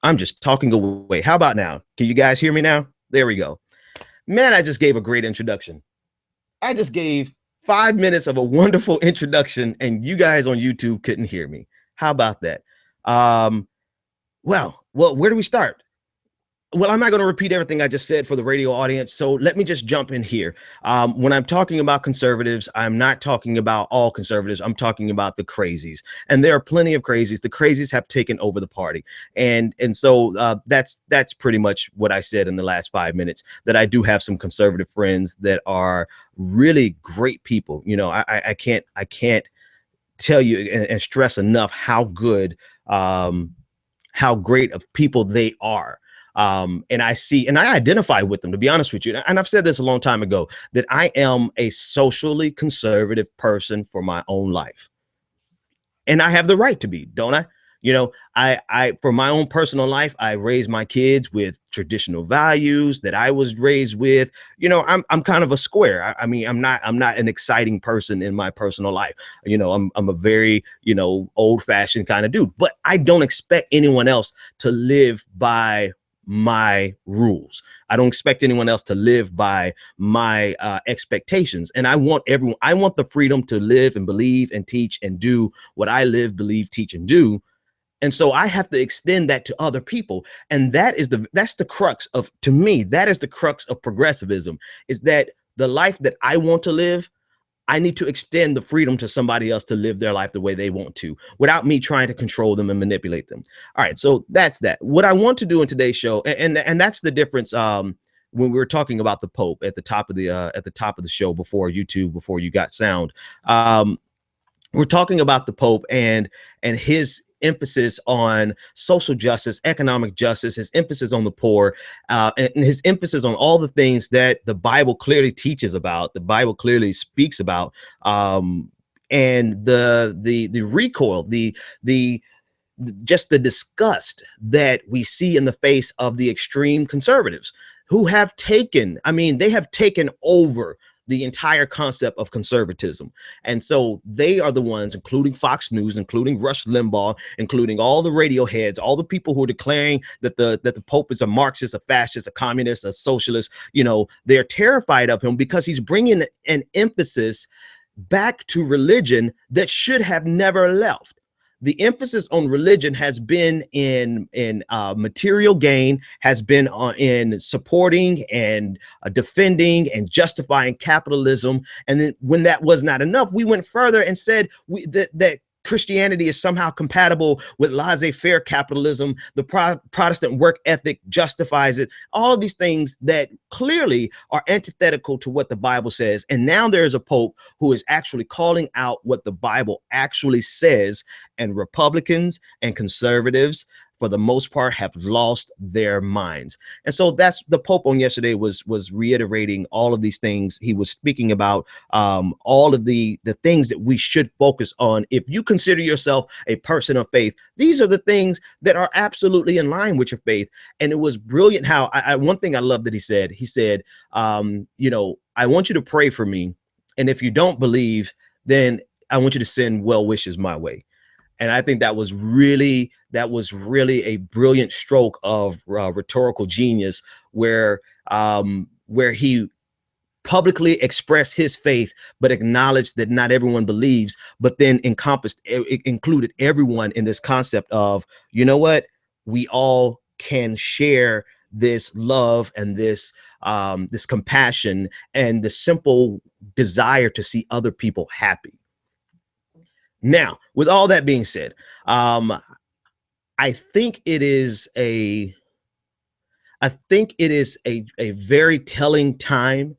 I'm just talking away. How about now? Can you guys hear me now? There we go. Man, I just gave a great introduction. I just gave 5 minutes of a wonderful introduction, and you guys on YouTube couldn't hear me. How about that? Um, well, where do we start? Well, I'm not going to repeat everything I just said for the radio audience, so let me just jump in here. When I'm talking about conservatives, I'm not talking about all conservatives. I'm talking about the crazies, and there are plenty of crazies. The crazies have taken over the party, and so that's pretty much what I said in the last 5 minutes. That I do have some conservative friends that are really great people. You know, I can't tell you and stress enough how great of people they are. And I see and I identify with them, to be honest with you. And I've said this a long time ago, that I am a socially conservative person for my own life. And I have the right to be, don't I? You know, I for my own personal life, I raised my kids with traditional values that I was raised with. You know, I'm kind of a square. I mean, I'm not an exciting person in my personal life. You know, I'm a very, old fashioned kind of dude, but I don't expect anyone else to live by my rules. I don't expect anyone else to live by my expectations. And I want the freedom to live and believe and teach and do what I live, believe, teach, and do. And so I have to extend that to other people. And that's the crux of, to me, that is the crux of progressivism, is that the life that I want to live, I need to extend the freedom to somebody else to live their life the way they want to, without me trying to control them and manipulate them. All right, so that's that. What I want to do in today's show, and that's the difference. When we were talking about the Pope at the top of the show before you got sound, we're talking about the Pope and his emphasis on social justice, economic justice, his emphasis on the poor, and his emphasis on all the things that the Bible clearly teaches about, the Bible clearly speaks about, and the recoil, the just the disgust that we see in the face of the extreme conservatives who have taken over the entire concept of conservatism. And so they are the ones, including Fox News, including Rush Limbaugh, including all the radio heads, all the people who are declaring that the Pope is a Marxist, a fascist, a communist, a socialist. They're terrified of him because he's bringing an emphasis back to religion that should have never left. The emphasis on religion has been in material gain, has been in supporting and defending and justifying capitalism. And then when that was not enough, we went further and said that Christianity is somehow compatible with laissez-faire capitalism. The Protestant work ethic justifies it. All of these things that clearly are antithetical to what the Bible says. And now there's a Pope who is actually calling out what the Bible actually says. And Republicans and conservatives, for the most part, have lost their minds. And so that's the Pope on yesterday was reiterating all of these things. He was speaking about all of the things that we should focus on. If you consider yourself a person of faith, these are the things that are absolutely in line with your faith. And it was brilliant how one thing I love that he said, I want you to pray for me. And if you don't believe, then I want you to send well wishes my way. And I think that was really a brilliant stroke of rhetorical genius, where he publicly expressed his faith, but acknowledged that not everyone believes, but then included everyone in this concept of, you know what, we all can share this love and this compassion and the simple desire to see other people happy. Now, with all that being said, I think it is a very telling time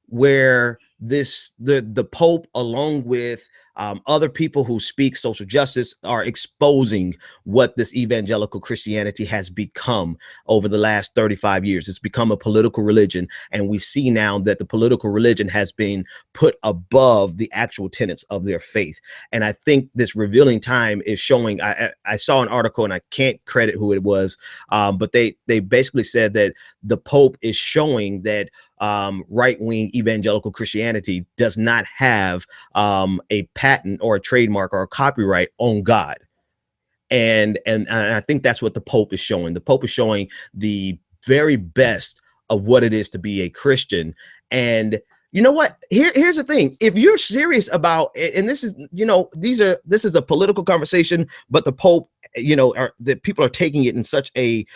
where the Pope, along with other people who speak social justice, are exposing what this evangelical Christianity has become over the last 35 years. It's become a political religion, and we see now that the political religion has been put above the actual tenets of their faith. And I think this revealing time is showing. I saw an article, and I can't credit who it was, but they basically said that the Pope is showing that right-wing evangelical Christianity does not have a patent or a trademark or a copyright on God. And I think that's what the Pope is showing. The Pope is showing the very best of what it is to be a Christian. And you know what? Here's the thing. If you're serious about it, and this is, this is a political conversation, but the Pope, the people are taking it in such a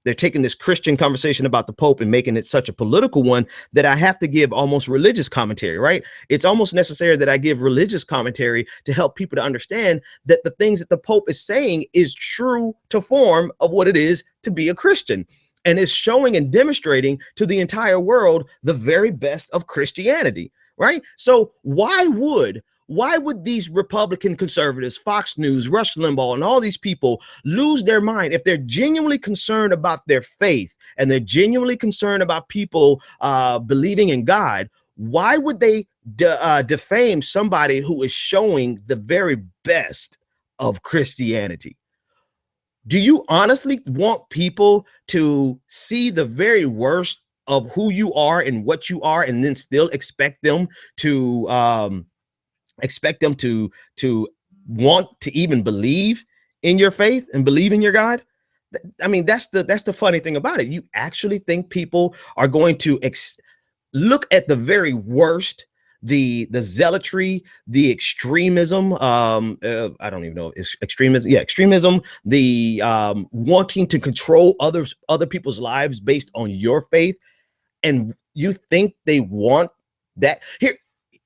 they're taking this Christian conversation about the Pope and making it such a political one that I have to give almost religious commentary, right? It's almost necessary that I give religious commentary to help people to understand that the things that the Pope is saying is true to form of what it is to be a Christian, and is showing and demonstrating to the entire world the very best of Christianity, right? So why would these Republican conservatives, Fox News, Rush Limbaugh, and all these people lose their mind if they're genuinely concerned about their faith and they're genuinely concerned about people believing in God? Why would they defame somebody who is showing the very best of Christianity? Do you honestly want people to see the very worst of who you are and what you are, and then still expect them to want to even believe in your faith and believe in your God? I mean, that's the funny thing about it. You actually think people are going to look at the very worst, the zealotry, the extremism, I don't even know, extremism, the wanting to control other people's lives based on your faith, and you think they want that? Here,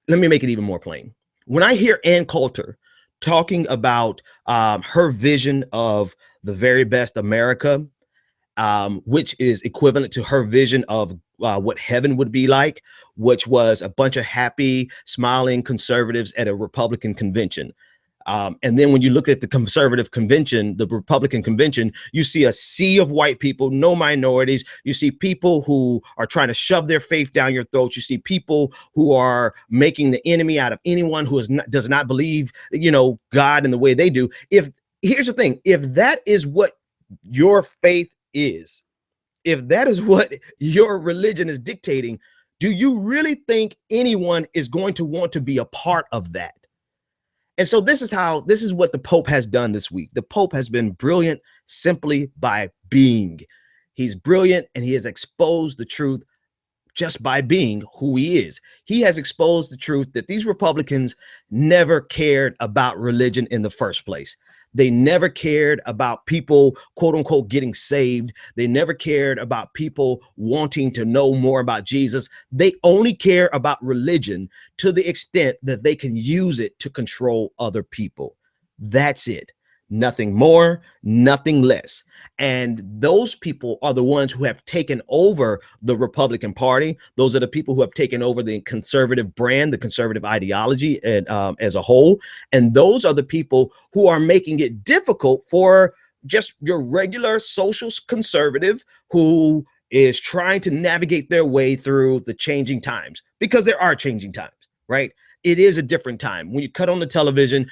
let me make it even more plain. When I hear Ann Coulter talking about her vision of the very best America, which is equivalent to her vision of what heaven would be like, which was a bunch of happy, smiling conservatives at a Republican convention. And then when you look at the conservative convention, the Republican convention, you see a sea of white people, no minorities. You see people who are trying to shove their faith down your throat. You see people who are making the enemy out of anyone who does not believe, God in the way they do. Here's the thing, if that is what your faith is, if that is what your religion is dictating, do you really think anyone is going to want to be a part of that? And so this is what the Pope has done this week. The Pope has been brilliant simply by being. He's brilliant, and he has exposed the truth just by being who he is. He has exposed the truth that these Republicans never cared about religion in the first place. They never cared about people, quote unquote, getting saved. They never cared about people wanting to know more about Jesus. They only care about religion to the extent that they can use it to control other people. That's it. Nothing more, nothing less. And those people are the ones who have taken over the Republican Party. Those are the people who have taken over the conservative brand, the conservative ideology, and as a whole. And those are the people who are making it difficult for just your regular social conservative who is trying to navigate their way through the changing times, because there are changing times, right? It is a different time. When you cut on the television,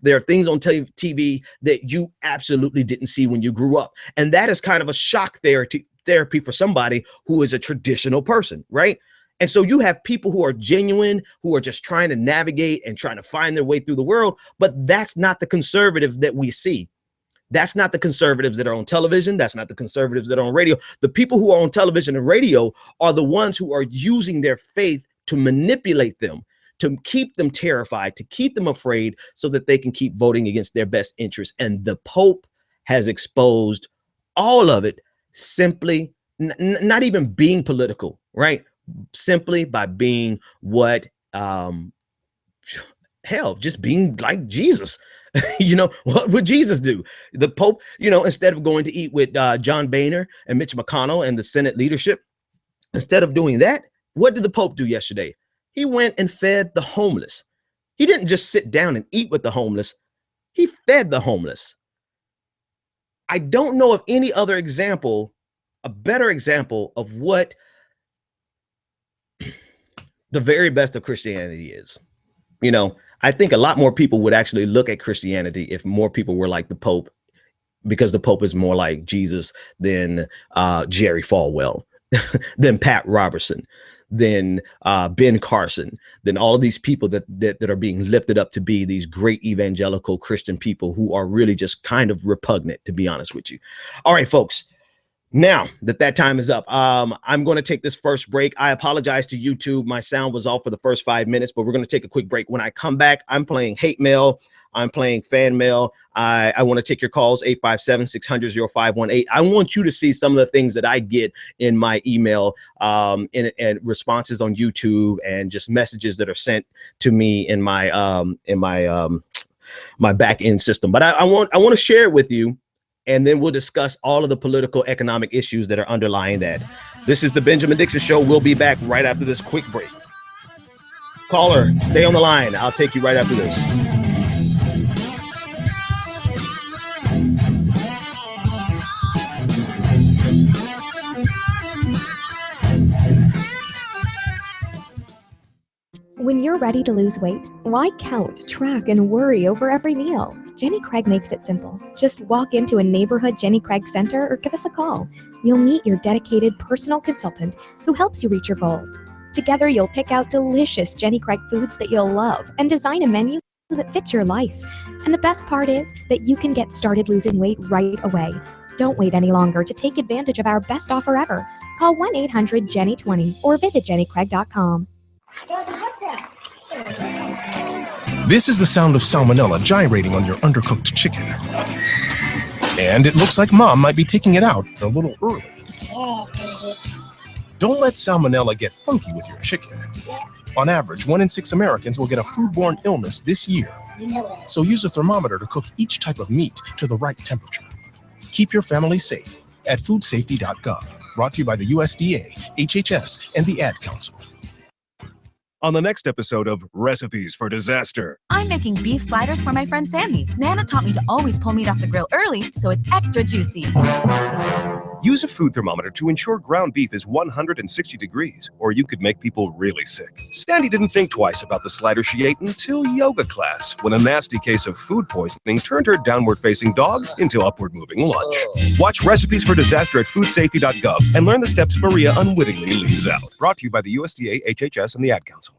there are things on TV that you absolutely didn't see when you grew up. And that is kind of a shock therapy for somebody who is a traditional person, right? And so you have people who are genuine, who are just trying to navigate and trying to find their way through the world. But that's not the conservative that we see. That's not the conservatives that are on television. That's not the conservatives that are on radio. The people who are on television and radio are the ones who are using their faith to manipulate them, to keep them terrified, to keep them afraid, so that they can keep voting against their best interests. And the Pope has exposed all of it simply, not even being political, right? Simply by being just being like Jesus. What would Jesus do? The Pope, instead of going to eat with John Boehner and Mitch McConnell and the Senate leadership, instead of doing that, what did the Pope do yesterday? He went and fed the homeless. He didn't just sit down and eat with the homeless. He fed the homeless. I don't know of any other example, a better example of what the very best of Christianity is. I think a lot more people would actually look at Christianity if more people were like the Pope, because the Pope is more like Jesus than Jerry Falwell. than Pat Robertson, than Ben Carson, than all of these people that are being lifted up to be these great evangelical Christian people who are really just kind of repugnant, to be honest with you. All right, folks. Now that time is up, I'm going to take this first break. I apologize to YouTube. My sound was off for the first 5 minutes, but we're going to take a quick break. When I come back, I'm playing hate mail. I'm playing fan mail. I want to take your calls, 857-600-0518. I want you to see some of the things that I get in my email, and responses on YouTube, and just messages that are sent to me in my my back end system. But I want to share it with you. And then we'll discuss all of the political, economic issues that are underlying that. This is the Benjamin Dixon Show. We'll be back right after this quick break. Caller, stay on the line. I'll take you right after this. When you're ready to lose weight, why count, track, and worry over every meal? Jenny Craig makes it simple. Just walk into a neighborhood Jenny Craig center or give us a call. You'll meet your dedicated personal consultant who helps you reach your goals. Together, you'll pick out delicious Jenny Craig foods that you'll love and design a menu that fits your life. And the best part is that you can get started losing weight right away. Don't wait any longer to take advantage of our best offer ever. Call 1-800-JENNY20 or visit jennycraig.com. This is the sound of salmonella gyrating on your undercooked chicken. And it looks like Mom might be taking it out a little early. Don't let salmonella get funky with your chicken. On average, 1 in 6 Americans will get a foodborne illness this year. So use a thermometer to cook each type of meat to the right temperature. Keep your family safe at foodsafety.gov. Brought to you by the USDA, HHS, and the Ad Council. On the next episode of Recipes for Disaster. I'm making beef sliders for my friend Sammy. Nana taught me to always pull meat off the grill early so it's extra juicy. Use a food thermometer to ensure ground beef is 160 degrees, or you could make people really sick. Sandy didn't think twice about the slider she ate until yoga class, when a nasty case of food poisoning turned her downward-facing dog into upward-moving lunch. Watch Recipes for Disaster at foodsafety.gov and learn the steps Maria unwittingly leaves out. Brought to you by the USDA, HHS, and the Ad Council.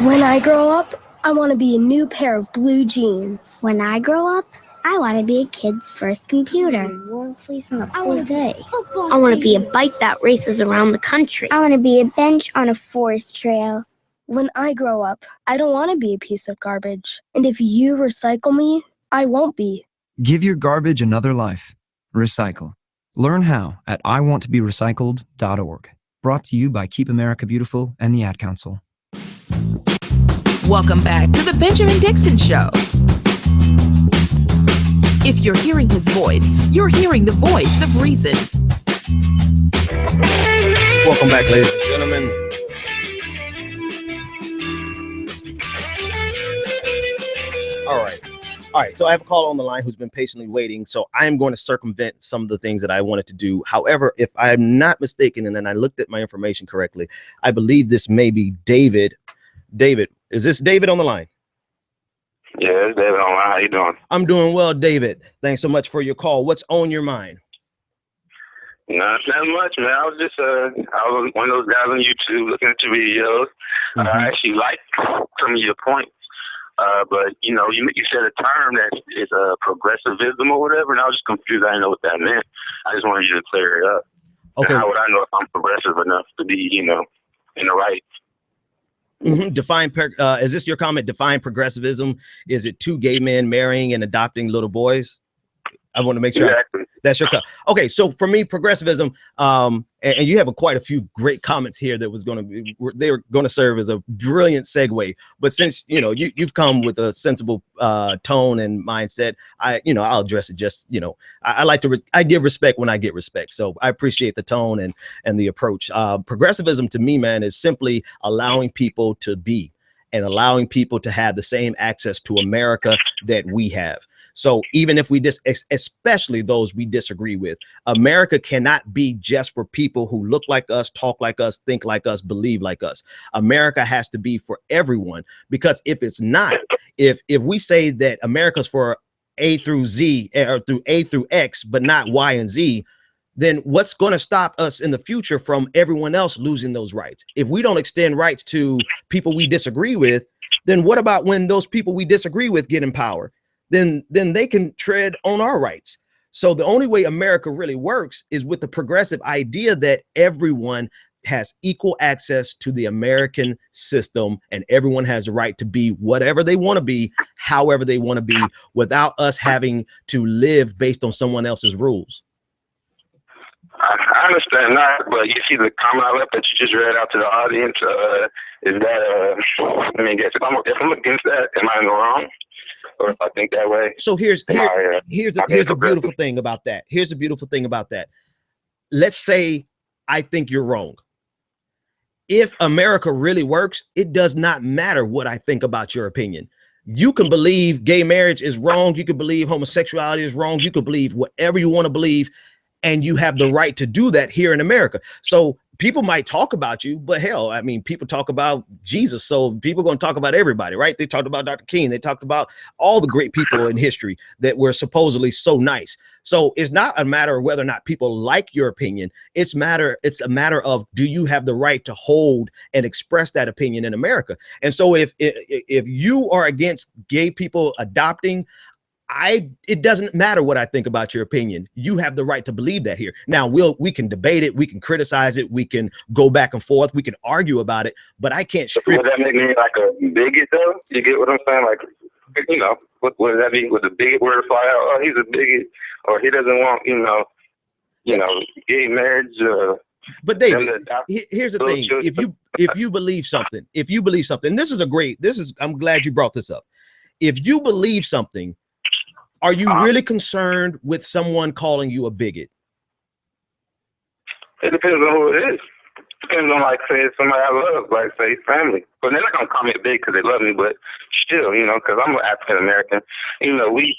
When I grow up, I want to be a new pair of blue jeans. When I grow up, I want to be a kid's first computer. Warm fleece on a cold day. I want to be a bike that races around the country. I want to be a bench on a forest trail. When I grow up, I don't want to be a piece of garbage. And if you recycle me, I won't be. Give your garbage another life. Recycle. Learn how at iwanttoberecycled.org. Brought to you by Keep America Beautiful and the Ad Council. Welcome back to the Benjamin Dixon Show. If you're hearing his voice, you're hearing the voice of reason. Welcome back, ladies and gentlemen. All right. So I have a call on the line who's been patiently waiting. So I am going to circumvent some of the things that I wanted to do. However, if I'm not mistaken, and then I looked at my information correctly, I believe this may be David. David, is this David on the line? Yeah, it's David on the line. How you doing? I'm doing well, David. Thanks so much for your call. What's on your mind? Not much, man. I was one of those guys on YouTube looking at your videos. I actually like some of your points. But, you said a term that is progressivism or whatever, and I was just confused. I didn't know what that meant. I just wanted you to clear it up. Okay. And how would I know if I'm progressive enough to be, in the right? Is this your comment? Define progressivism. Is it two gay men marrying and adopting little boys? I want to make sure that's your comment. Okay, so for me, progressivism, and you have quite a few great comments here that they were going to serve as a brilliant segue. But since you've come with a sensible tone and mindset, I'll address it. Just I give respect when I get respect. So I appreciate the tone and the approach. Progressivism to me, man, is simply allowing people to be and allowing people to have the same access to America that we have. So even if especially those we disagree with, America cannot be just for people who look like us, talk like us, think like us, believe like us. America has to be for everyone, because if it's not, if we say that America's for A through Z or through A through X, but not Y and Z, then what's going to stop us in the future from everyone else losing those rights? If we don't extend rights to people we disagree with, then what about when those people we disagree with get in power? Then they can tread on our rights. So the only way America really works is with the progressive idea that everyone has equal access to the American system, and everyone has the right to be whatever they want to be, however they want to be, without us having to live based on someone else's rules. I understand that, but you see the comment I left that you just read out to the audience. Is that I mean, if I'm against that, am I in the wrong? Or if I think that way? So here's a beautiful thing about that. Here's the beautiful thing about that. Let's say I think you're wrong. If America really works, it does not matter what I think about your opinion. You can believe gay marriage is wrong. You can believe homosexuality is wrong. You can believe whatever you want to believe, and you have the right to do that here in America. So people might talk about you, but hell, I mean, people talk about Jesus. So people are going to talk about everybody, right? They talked about Dr. King. They talked about all the great people in history that were supposedly so nice. So it's not a matter of whether or not people like your opinion. It's a matter of, do you have the right to hold and express that opinion in America? And so if you are against gay people adopting, it doesn't matter what I think about your opinion. You have the right to believe that here. Now we can debate it, we can criticize it, we can go back and forth, we can argue about it, but I can't strip. Would that make me like a bigot though? You get what I'm saying? Like, you know, what does that mean? Would the bigot word fly out? Oh, he's a bigot, or he doesn't want, gay marriage. But David, here's the thing: if you believe something, I'm glad you brought this up. If you believe something, are you really concerned with someone calling you a bigot? It depends on who it is. Depends on, like, say, somebody I love, like, say, family. But they're not going to call me a bigot because they love me, but still, because I'm an African-American. We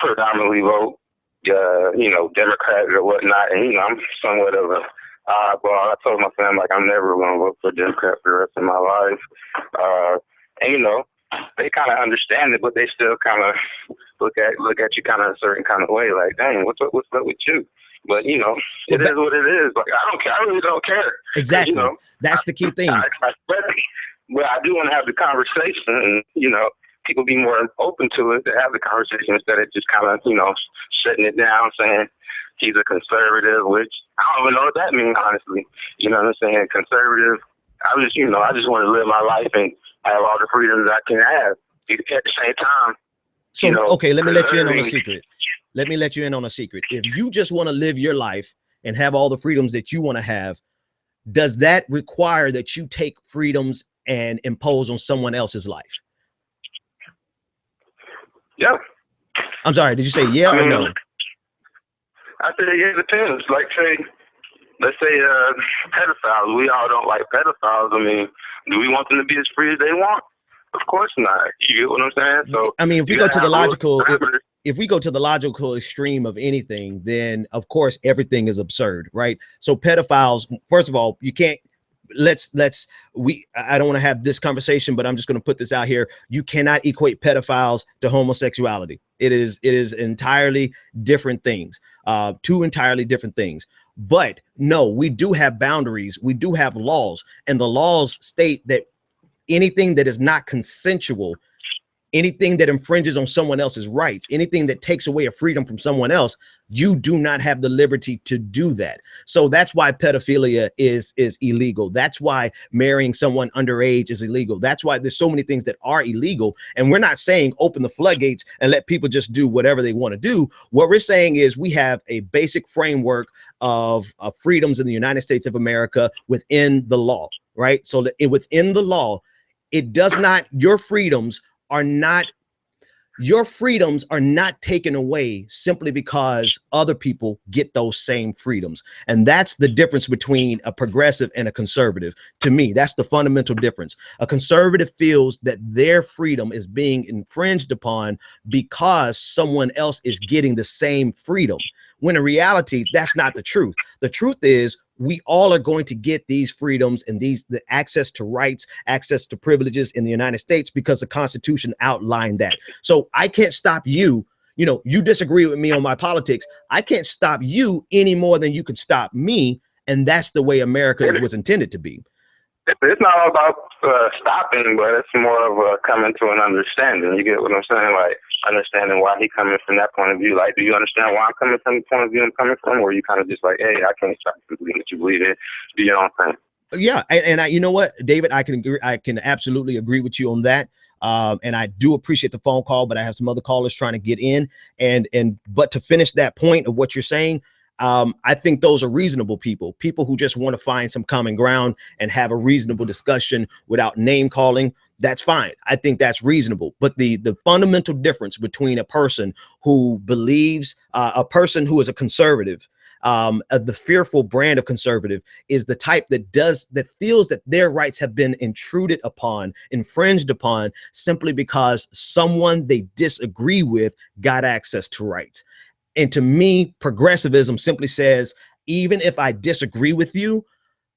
predominantly vote, Democrat or whatnot, and, I'm somewhat of a oddball. I told my family, like, I'm never going to vote for a Democrat for the rest of my life. They kind of understand it, but they still kind of look at you kind of a certain kind of way, like, dang, what's up with you? But it is what it is. Like, I don't care. I really don't care. Exactly. That's the key thing. But I do want to have the conversation, and people be more open to it, to have the conversation instead of just kind of shutting it down, saying he's a conservative, which I don't even know what that means, honestly. You know what I'm saying? Conservative. I just want to live my life and have all the freedoms I can have at the same time. So, okay, let me let you in on a secret. If you just want to live your life and have all the freedoms that you want to have, does that require that you take freedoms and impose on someone else's life? Yeah. I'm sorry, did you say yeah or no? I said, yeah, it depends. Like, let's say pedophiles. We all don't like pedophiles. I mean, do we want them to be as free as they want? Of course not. You get what I'm saying? So, I mean, if we go to the logical extreme of anything, then of course everything is absurd, right? So pedophiles, first of all, you can't. I don't want to have this conversation, but I'm just going to put this out here. You cannot equate pedophiles to homosexuality. It is entirely different things, two entirely different things. But no, we do have boundaries. We do have laws, and the laws state that anything that is not consensual, anything that infringes on someone else's rights, anything that takes away a freedom from someone else, you do not have the liberty to do that. So that's why pedophilia is illegal. That's why marrying someone underage is illegal. That's why there's so many things that are illegal. And we're not saying open the floodgates and let people just do whatever they want to do. What we're saying is we have a basic framework of freedoms in the United States of America within the law, right? So within the law, it does not, your freedoms are not taken away simply because other people get those same freedoms. And that's the difference between a progressive and a conservative. To me, that's the fundamental difference. A conservative feels that their freedom is being infringed upon because someone else is getting the same freedom, when in reality, that's not the truth. The truth is we all are going to get these freedoms and the access to rights, access to privileges in the United States because the Constitution outlined that. So I can't stop you. You know, you disagree with me on my politics. I can't stop you any more than you can stop me. And that's the way America was intended to be. It's not all about stopping, but it's more of coming to an understanding. You get what I'm saying? Like understanding why he coming from that point of view. Like, do you understand why I'm coming from the point of view I'm coming from? Or are you kind of just like, hey, I can't stop you believing what you believe in. Do your own thing. Yeah, and I, you know what, David, I can absolutely agree with you on that. And I do appreciate the phone call, but I have some other callers trying to get in. But to finish that point of what you're saying, I think those are reasonable people who just want to find some common ground and have a reasonable discussion without name calling. That's fine. I think that's reasonable. But the fundamental difference between a person who believes, a person who is a conservative, the fearful brand of conservative, is the type that feels that their rights have been intruded upon, infringed upon, simply because someone they disagree with got access to rights. And to me, progressivism simply says, even if I disagree with you,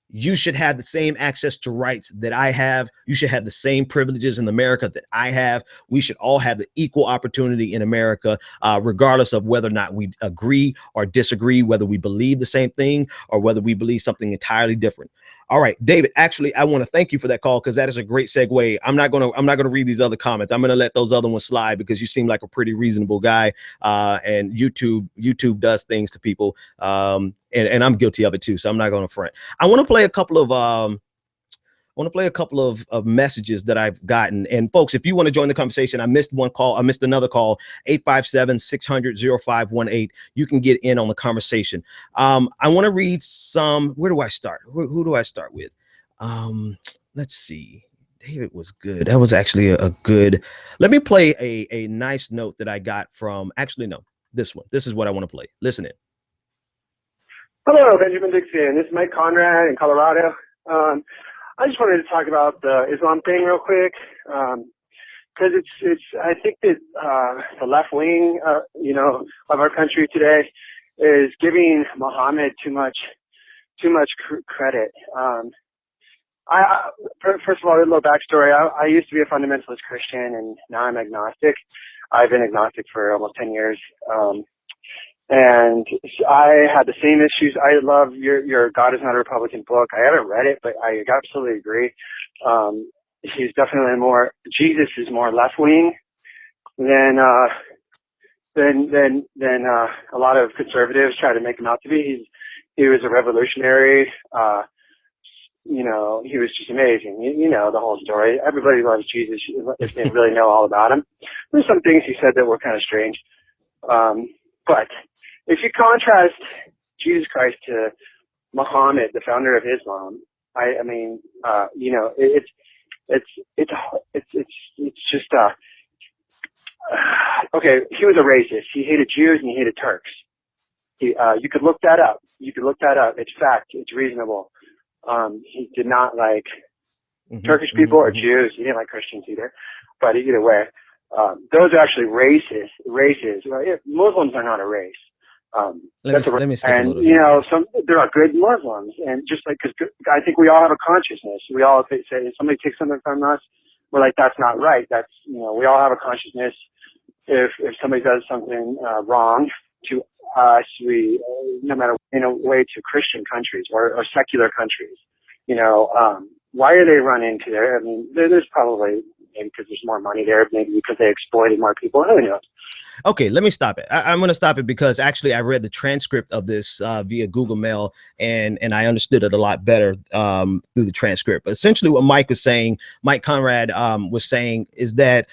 you should have the same access to rights that I have. You should have the same privileges in America that I have. We should all have the equal opportunity in America, regardless of whether or not we agree or disagree, whether we believe the same thing or whether we believe something entirely different. All right, David, actually, I want to thank you for that call, because that is a great segue. I'm not gonna read these other comments. I'm gonna let those other ones slide because you seem like a pretty reasonable guy. And YouTube does things to people. And I'm guilty of it too, so I'm not gonna front. I want to play a couple of messages that I've gotten. And folks, if you want to join the conversation, I missed another call, 857-600-0518. You can get in on the conversation. I want to read some. Where do I start? Who do I start with? Let's see. David was good. That was actually a good. Let me play a nice note that I got from, actually, no, this one. This is what I want to play. Listen in. Hello, Benjamin Dixon. This is Mike Conrad in Colorado. I just wanted to talk about the Islam thing real quick, because I think that the left wing, of our country today is giving Muhammad too much credit. First of all, a little backstory. I used to be a fundamentalist Christian, and now I'm agnostic. I've been agnostic for almost 10 years. And I had the same issues. I love your God is Not a Republican book. I haven't read it, but I absolutely agree. He's definitely Jesus is more left wing than a lot of conservatives try to make him out to be. He was a revolutionary. He was just amazing. You know the whole story. Everybody loves Jesus if they really know all about him. There's some things he said that were kind of strange, but if you contrast Jesus Christ to Muhammad, the founder of Islam, it's just okay. He was a racist. He hated Jews and he hated Turks. You could look that up. It's fact. It's reasonable. He did not like Turkish people or Jews. He didn't like Christians either. But either way, those are actually races. Muslims are not a race. Let me skip a little. There are good Muslims, and just like, because I think we all have a consciousness. We all say if somebody takes something from us, we're like, that's not right. That's we all have a consciousness. If somebody does something wrong to us, we no matter in a way to Christian countries or secular countries, why are they run into there? I mean, there's probably maybe because there's more money there, maybe because they exploited more people. Who knows? Okay, let me stop it. I'm going to stop it because actually I read the transcript of this via Google Mail, and I understood it a lot better through the transcript. But essentially what Mike Conrad was saying is that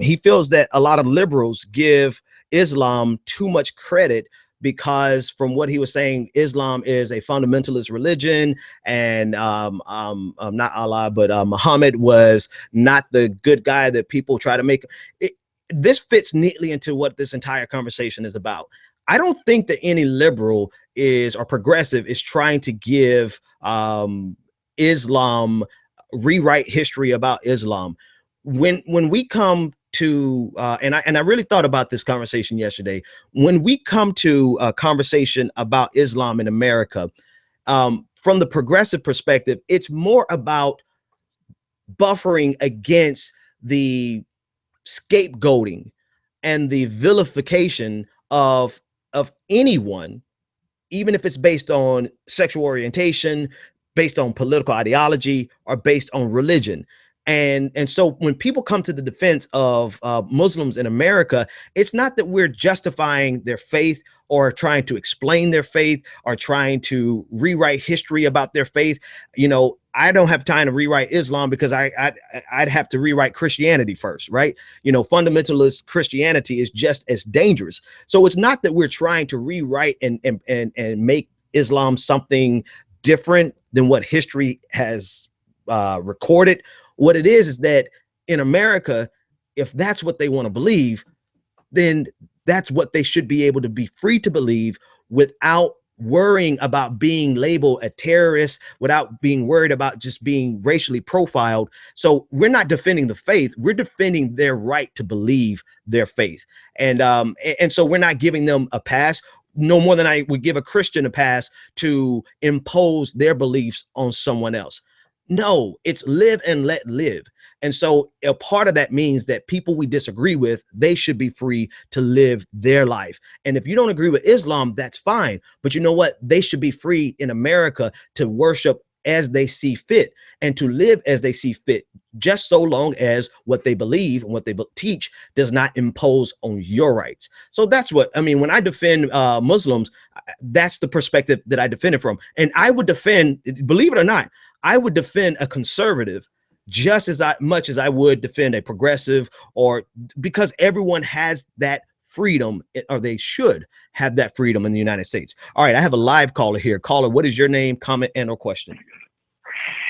he feels that a lot of liberals give Islam too much credit, because from what he was saying, Islam is a fundamentalist religion, and not Allah, but Muhammad was not the good guy that people try to make it. This fits neatly into what this entire conversation is about. I don't think that any liberal or progressive is trying to give Islam, rewrite history about Islam. When we come to and I really thought about this conversation yesterday. When we come to a conversation about Islam in America, from the progressive perspective, it's more about buffering against the scapegoating and the vilification of anyone, even if it's based on sexual orientation, based on political ideology, or based on religion. And so when people come to the defense of Muslims in America, it's not that we're justifying their faith or trying to explain their faith or trying to rewrite history about their faith. You know, I don't have time to rewrite Islam because I'd have to rewrite Christianity first, right? You know, fundamentalist Christianity is just as dangerous. So it's not that we're trying to rewrite and make Islam something different than what history has recorded. What it is that in America, if that's what they want to believe, then that's what they should be able to be free to believe without worrying about being labeled a terrorist, without being worried about just being racially profiled. So we're not defending the faith, we're defending their right to believe their faith. And so we're not giving them a pass, no more than I would give a Christian a pass to impose their beliefs on someone else. No, it's live and let live. And so a part of that means that people we disagree with, they should be free to live their life. And if you don't agree with Islam, that's fine. But you know what? They should be free in America to worship as they see fit and to live as they see fit, just so long as what they believe and what they teach does not impose on your rights. So that's what I mean. When I defend Muslims, that's the perspective that I defend it from. And I would defend, believe it or not, I would defend a conservative just as much as I would defend a progressive, or because everyone has that freedom, or they should have that freedom in the United States. All right, I have a live caller here. Caller, what is your name, comment, and or question?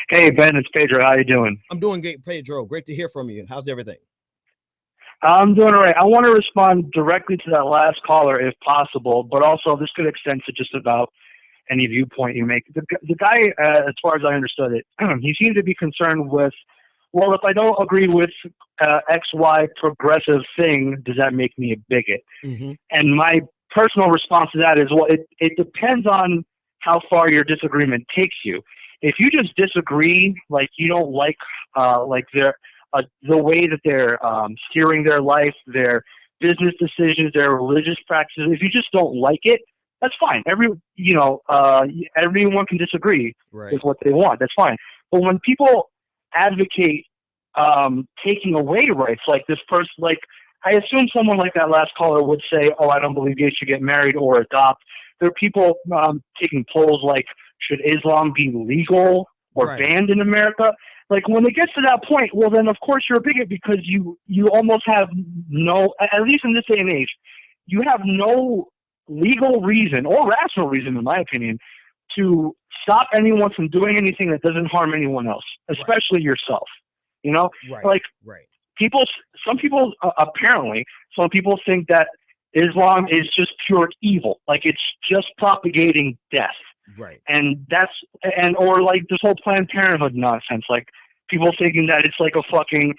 Hey, Ben, it's Pedro. How you doing? I'm doing great, Pedro. Great to hear from you. How's everything? I'm doing all right. I want to respond directly to that last caller if possible, but also this could extend to just about any viewpoint you make. The guy, as far as I understood it, he seemed to be concerned with, well, if I don't agree with XY progressive thing, does that make me a bigot? Mm-hmm. And my personal response to that is, well, it depends on how far your disagreement takes you. If you just disagree, like you don't like their the way that they're steering their life, their business decisions, their religious practices, if you just don't like it, that's fine. Everyone can disagree with what they want. That's fine. But when people advocate taking away rights, like this person, like I assume someone like that last caller would say, "Oh, I don't believe gays should get married or adopt." There are people taking polls like, "Should Islam be legal or banned in America?" Like when it gets to that point, well, then of course you're a bigot because you almost have no, at least in this day and age, you have no legal reason or rational reason, in my opinion, to stop anyone from doing anything that doesn't harm anyone else, especially yourself. You know, some people think that Islam is just pure evil, like it's just propagating death. Right. And or like this whole Planned Parenthood nonsense, like people thinking that it's like a fucking,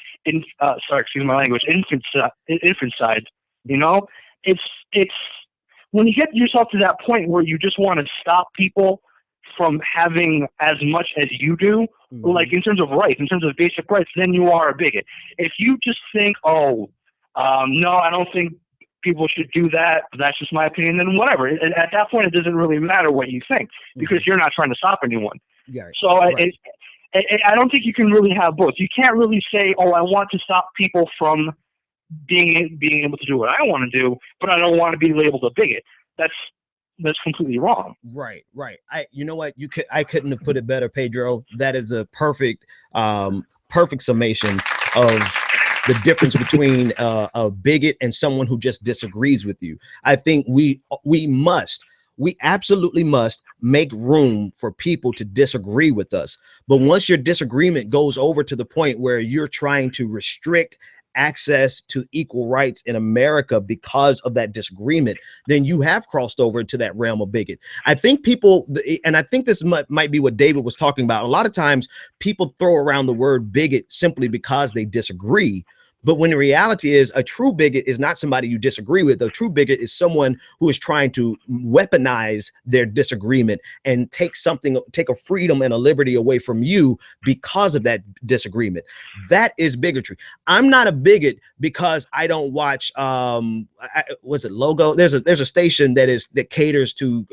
infanticide, you know? It's, when you get yourself to that point where you just want to stop people from having as much as you do, like in terms of rights, in terms of basic rights, then you are a bigot. If you just think, no, I don't think people should do that, that's just my opinion, then whatever. At that point, it doesn't really matter what you think because you're not trying to stop anyone. Yeah. So I don't think you can really have both. You can't really say, oh, I want to stop people from being able to do what I want to do, but I don't want to be labeled a bigot. That's completely wrong. Right. You know what? I couldn't have put it better, Pedro. That is a perfect summation of the difference between a bigot and someone who just disagrees with you. I think we absolutely must make room for people to disagree with us. But once your disagreement goes over to the point where you're trying to restrict access to equal rights in America because of that disagreement, then you have crossed over into that realm of bigot. I think people, and I think this might be what David was talking about, a lot of times people throw around the word bigot simply because they disagree. But when the reality is, a true bigot is not somebody you disagree with. A true bigot is someone who is trying to weaponize their disagreement and take a freedom and a liberty away from you because of that disagreement. That is bigotry. I'm not a bigot because I don't watch was it Logo? There's a station that caters to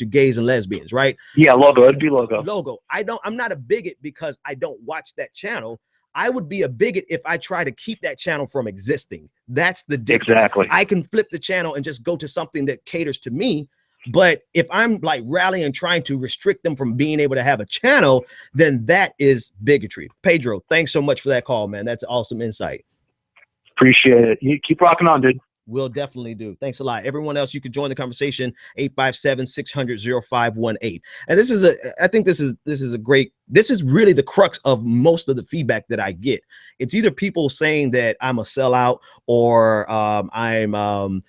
gays and lesbians, right? Yeah, Logo. It'd be Logo. Logo. I'm not a bigot because I don't watch that channel. I would be a bigot if I try to keep that channel from existing. That's the difference. Exactly. I can flip the channel and just go to something that caters to me. But if I'm like rallying and trying to restrict them from being able to have a channel, then that is bigotry. Pedro, thanks so much for that call, man. That's awesome insight. Appreciate it. You keep rocking on, dude. Will definitely do. Thanks a lot. Everyone else, you can join the conversation, 857-600-0518. And I think this is really the crux of most of the feedback that I get. It's either people saying that I'm a sellout, or I'm a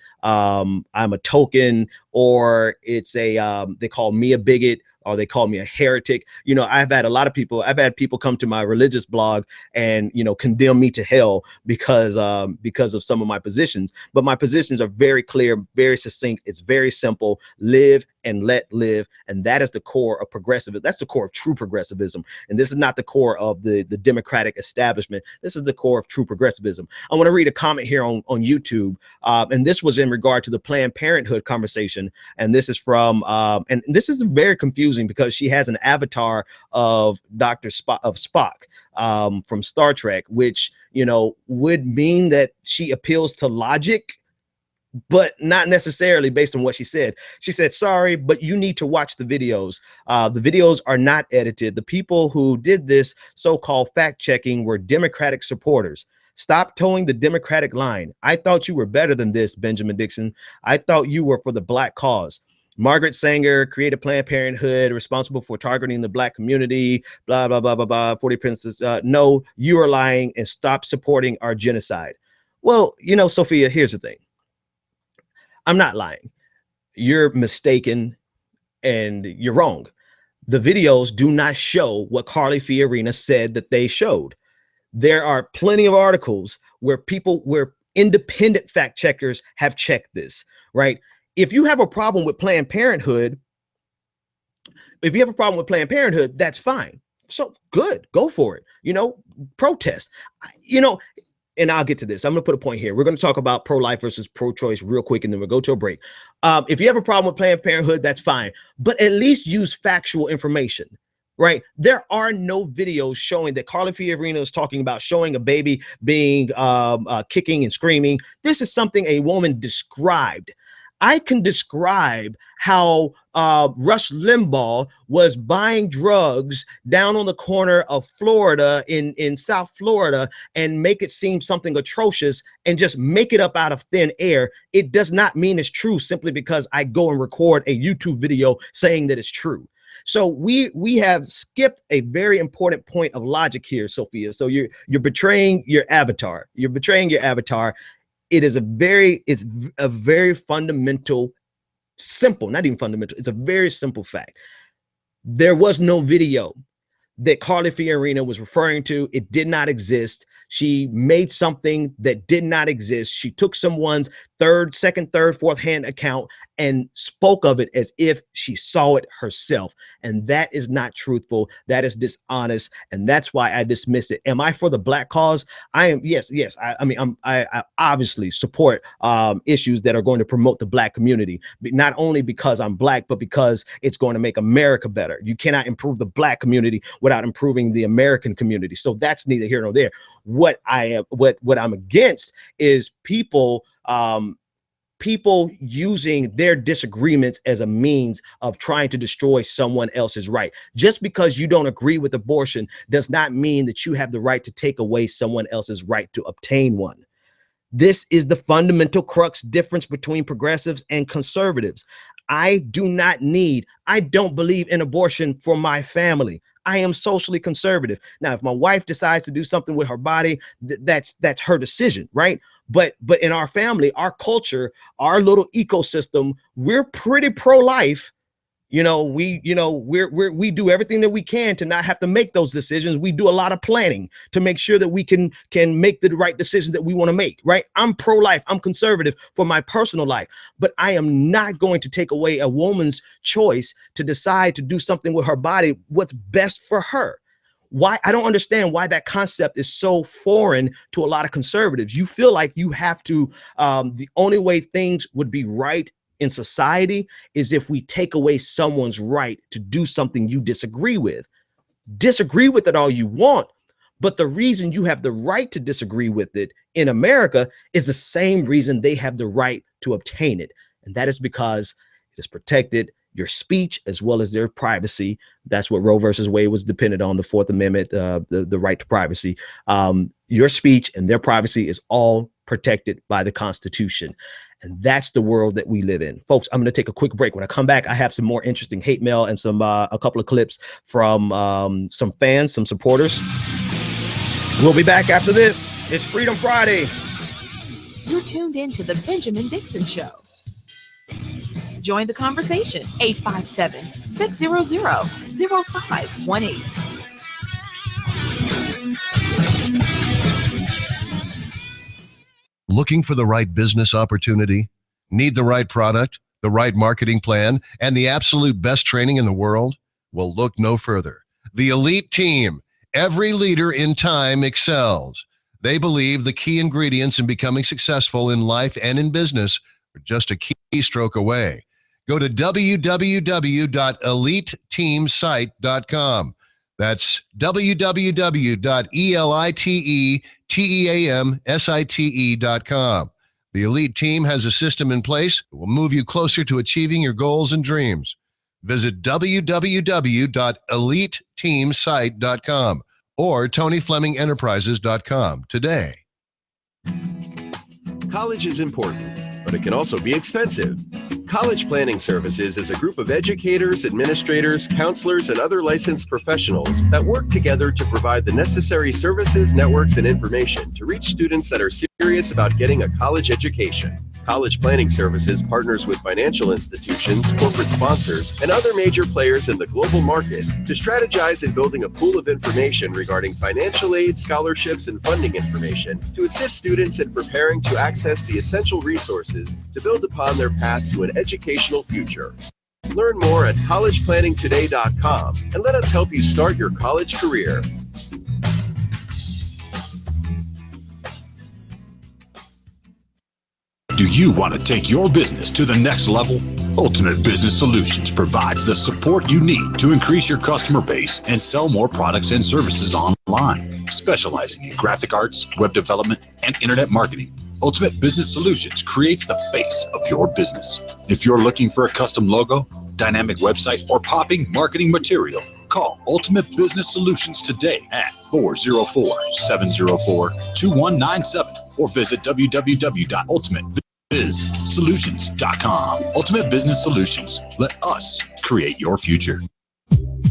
token, or it's they call me a bigot, or they call me a heretic. You know, I've had people come to my religious blog and, you know, condemn me to hell because of some of my positions. But my positions are very clear, very succinct. It's very simple. Live and let live. And that is the core of progressivism. That's the core of true progressivism. And this is not the core of the Democratic establishment. This is the core of true progressivism. I want to read a comment here on YouTube. And this was in regard to the Planned Parenthood conversation. And this is from, and this is very confusing because she has an avatar of Spock from Star Trek, which, you know, would mean that she appeals to logic, but not necessarily based on what she said. She said, sorry, but you need to watch the videos. The videos are not edited. The people who did this so-called fact checking were Democratic supporters. Stop towing the Democratic line. I thought you were better than this, Benjamin Dixon. I thought you were for the Black cause. Margaret Sanger created Planned Parenthood, responsible for targeting the Black community, blah, blah, blah, blah, blah, 40 Princes. No, you are lying, and stop supporting our genocide. Well, you know, Sophia, here's the thing. I'm not lying. You're mistaken and you're wrong. The videos do not show what Carly Fiorina said that they showed. There are plenty of articles where independent fact checkers have checked this, right? If you have a problem with Planned Parenthood, that's fine. So good, go for it. You know, protest. You know, and I'll get to this. I'm going to put a point here. We're going to talk about pro-life versus pro-choice real quick, and then we'll go to a break. If you have a problem with Planned Parenthood, that's fine. But at least use factual information, right? There are no videos showing that Carly Fiorina is talking about showing a baby being kicking and screaming. This is something a woman described. I can describe how Rush Limbaugh was buying drugs down on the corner of Florida in South Florida and make it seem something atrocious and just make it up out of thin air. It does not mean it's true simply because I go and record a YouTube video saying that it's true. So we have skipped a very important point of logic here, Sophia. So you're betraying your avatar. You're betraying your avatar. It's a very fundamental, simple, not even fundamental. It's a very simple fact. There was no video that Carly Fiorina was referring to. It did not exist. She made something that did not exist. She took someone's second, third, fourth hand account and spoke of it as if she saw it herself. And that is not truthful. That is dishonest. And that's why I dismiss it. Am I for the Black cause? I am. Yes. I obviously support issues that are going to promote the Black community, not only because I'm Black, but because it's going to make America better. You cannot improve the Black community without improving the American community. So that's neither here nor there. What I'm against is people using their disagreements as a means of trying to destroy someone else's right. Just because you don't agree with abortion does not mean that you have the right to take away someone else's right to obtain one. This is the fundamental crux difference between progressives and conservatives. I don't believe in abortion for my family. I am socially conservative. Now, if my wife decides to do something with her body, that's her decision, right? But in our family, our culture, our little ecosystem, we're pretty pro-life, We do everything that we can to not have to make those decisions. We do a lot of planning to make sure that we can make the right decisions that we want to make, right? I'm pro-life, I'm conservative for my personal life, but I am not going to take away a woman's choice to decide to do something with her body, what's best for her. Why? I don't understand why that concept is so foreign to a lot of conservatives. You feel like you have to, the only way things would be right in society is if we take away someone's right to do something you disagree with. Disagree with it all you want, but the reason you have the right to disagree with it in America is the same reason they have the right to obtain it. And that is because it is protected, your speech as well as their privacy. That's what Roe versus Wade was dependent on, the Fourth Amendment, the right to privacy. Your speech and their privacy is all protected by the Constitution. And that's the world that we live in. Folks, I'm going to take a quick break. When I come back, I have some more interesting hate mail and a couple of clips from some fans, some supporters. We'll be back after this. It's Freedom Friday. You're tuned in to the Benjamin Dixon Show. Join the conversation, 857-600-0518. Looking for the right business opportunity? Need the right product, the right marketing plan, and the absolute best training in the world? Well, look no further. The Elite Team. Every leader in time excels. They believe the key ingredients in becoming successful in life and in business are just a keystroke away. Go to www.eliteteamsite.com. That's www.eliteteamsite.com. The Elite Team has a system in place that will move you closer to achieving your goals and dreams. Visit www.eliteteamsite.com or TonyFlemingEnterprises.com today. College is important, but it can also be expensive. College Planning Services is a group of educators, administrators, counselors, and other licensed professionals that work together to provide the necessary services, networks, and information to reach students that are serious about getting a college education. College Planning Services partners with financial institutions, corporate sponsors, and other major players in the global market to strategize in building a pool of information regarding financial aid, scholarships, and funding information to assist students in preparing to access the essential resources to build upon their path to an educational future. Learn more at collegeplanningtoday.com and let us help you start your college career. Do you want to take your business to the next level? Ultimate Business Solutions provides the support you need to increase your customer base and sell more products and services online. Specializing in graphic arts, web development, and internet marketing, Ultimate Business Solutions creates the face of your business. If you're looking for a custom logo, dynamic website, or popping marketing material, call Ultimate Business Solutions today at 404-704-2197 or visit www.ultimatebizsolutions.com. Ultimate Business Solutions. Let us create your future.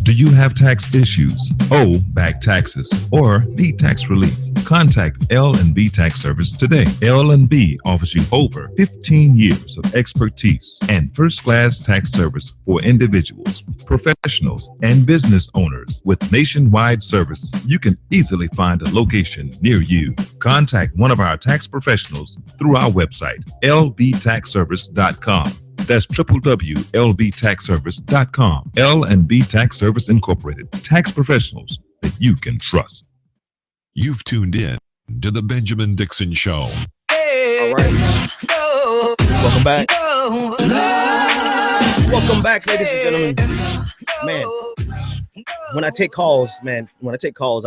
Do you have tax issues, owe back taxes, or need tax relief? Contact L&B Tax Service today. L&B offers you over 15 years of expertise and first-class tax service for individuals, professionals, and business owners. With nationwide service, you can easily find a location near you. Contact one of our tax professionals through our website, lbtaxservice.com. That's www.lbtaxservice.com. L&B Tax Service Incorporated. Tax professionals that you can trust. You've tuned in to the Benjamin Dixon Show. All right. Welcome back. Welcome back, ladies and gentlemen. Man, when I take calls, I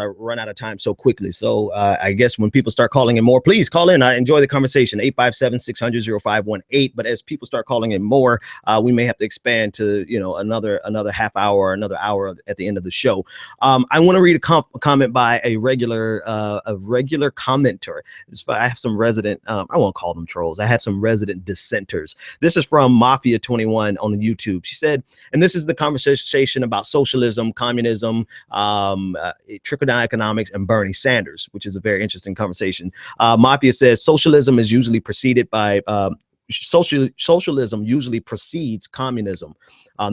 run out of time so quickly. So I guess when people start calling in more, please call in. I enjoy the conversation, 857-600-0518. But as people start calling in more, we may have to expand to, another half hour or another hour at the end of the show. I want to read a comment by a regular commenter. I have some resident, I won't call them trolls. I have some resident dissenters. This is from Mafia 21 on YouTube. She said, and this is the conversation about socialism, communism, trickle-down economics, and Bernie Sanders, which is a very interesting conversation. Mafia says socialism is usually preceded by socialism usually precedes communism.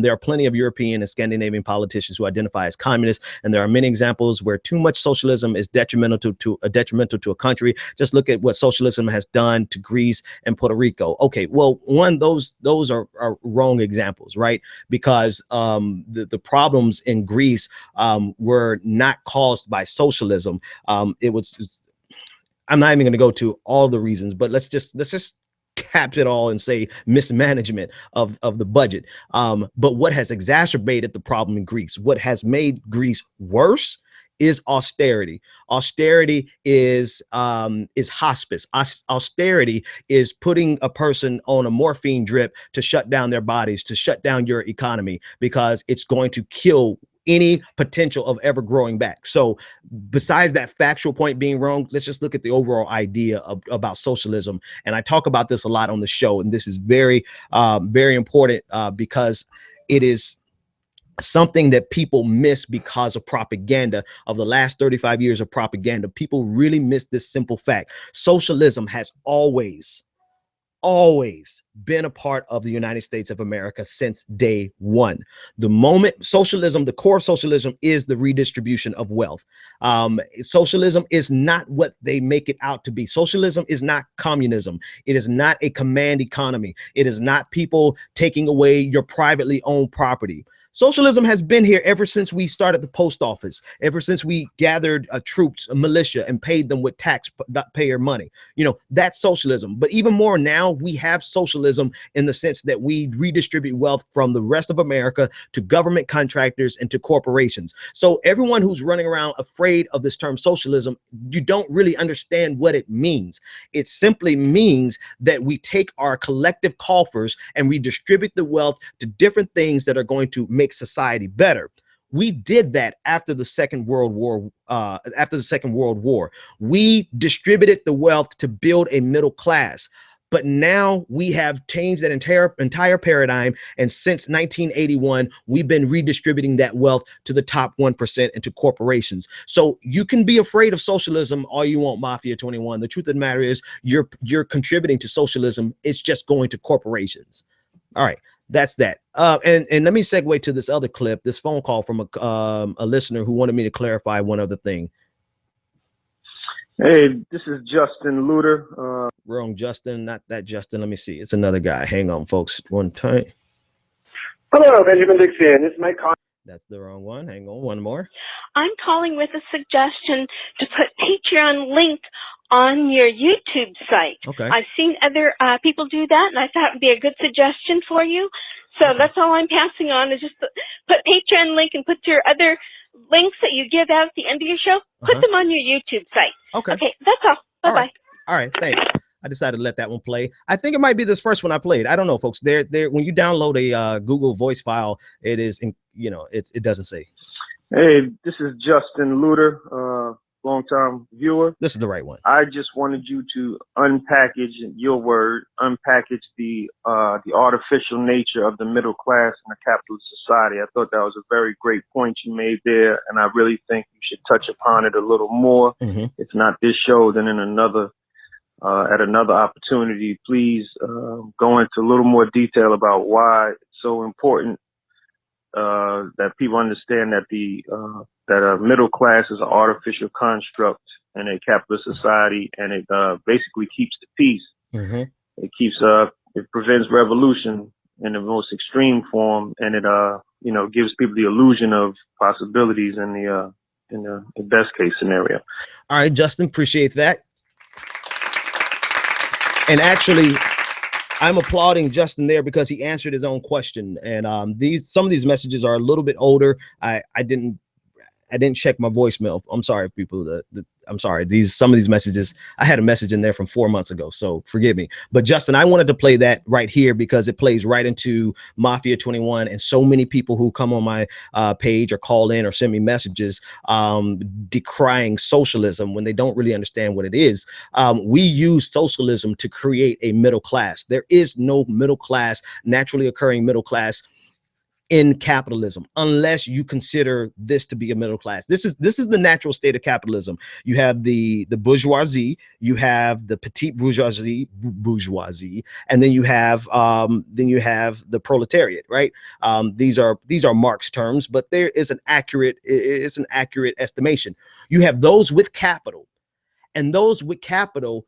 There are plenty of European and Scandinavian politicians who identify as communists, and there are many examples where too much socialism is detrimental to a country. Just look at what socialism has done to Greece and Puerto Rico. Okay, well, those are wrong examples, right? Because the problems in Greece were not caused by socialism. It was. I'm not even going to go to all the reasons, but let's just cap it all and say mismanagement of the budget. But what has exacerbated the problem in Greece, what has made Greece worse, is austerity. Austerity is hospice. Austerity is putting a person on a morphine drip to shut down their bodies, to shut down your economy, because it's going to kill any potential of ever growing back. So besides that factual point being wrong, let's just look at the overall idea about socialism. And I talk about this a lot on the show, and this is very, very important because it is something that people miss because of propaganda of the last 35 years of propaganda. People really miss this simple fact. Socialism has always been a part of the United States of America since day one. The moment socialism, the core of socialism is the redistribution of wealth. Socialism is not what they make it out to be. Socialism is not communism. It is not a command economy. It is not people taking away your privately owned property. Socialism has been here ever since we started the post office, ever since we gathered troops, a militia, and paid them with taxpayer money. You know, that's socialism. But even more now, we have socialism in the sense that we redistribute wealth from the rest of America to government contractors and to corporations. So everyone who's running around afraid of this term socialism, you don't really understand what it means. It simply means that we take our collective coffers and we distribute the wealth to different things that are going to make society better. We did that after the Second World War. We distributed the wealth to build a middle class. But now we have changed that entire paradigm. And since 1981, we've been redistributing that wealth to the top 1% and to corporations. So you can be afraid of socialism all you want, Mafia 21. The truth of the matter is you're contributing to socialism. It's just going to corporations. All right. That's that. And let me segue to this other clip, this phone call from a listener who wanted me to clarify one other thing. Hey, this is Justin Luter. Wrong Justin, not that Justin. Let me see. It's another guy. Hang on, folks. One time. Hello, Benjamin Dixon. This is Mike Con. That's the wrong one. Hang on, one more. I'm calling with a suggestion to put Patreon link on your YouTube site. Okay. I've seen other people do that, and I thought it would be a good suggestion for you. So that's all I'm passing on, is just put Patreon link and put your other links that you give out at the end of your show, put them on your YouTube site. Okay. Okay, that's all. Bye-bye. All right, thanks. I decided to let that one play. I think it might be this first one I played. I don't know, folks. There. When you download a Google Voice file, it is, it doesn't say. Hey, this is Justin Luter, long-time viewer. This is the right one. I just wanted you to unpackage the artificial nature of the middle class in a capitalist society. I thought that was a very great point you made there, and I really think you should touch upon it a little more. If not this show, then in another. At another opportunity, please go into a little more detail about why it's so important that people understand that that a middle class is an artificial construct in a capitalist society, and it basically keeps the peace. It keeps it prevents revolution in the most extreme form, and it gives people the illusion of possibilities in the best case scenario. All right, Justin, appreciate that. And actually, I'm applauding Justin there because he answered his own question. And some of these messages are a little bit older. I didn't check my voicemail. I'm sorry, people. I'm sorry. Some of these messages, I had a message in there from 4 months ago, so forgive me. But Justin, I wanted to play that right here because it plays right into Mafia 21, and so many people who come on my page or call in or send me messages decrying socialism when they don't really understand what it is. We use socialism to create a middle class. There is no middle class, naturally occurring middle class in capitalism, unless you consider this to be a middle class. This is the natural state of capitalism. You have the bourgeoisie, you have the petite bourgeoisie, and then you have the proletariat, right? These are Marx terms, but there is an accurate estimation. You have those with capital, and those with capital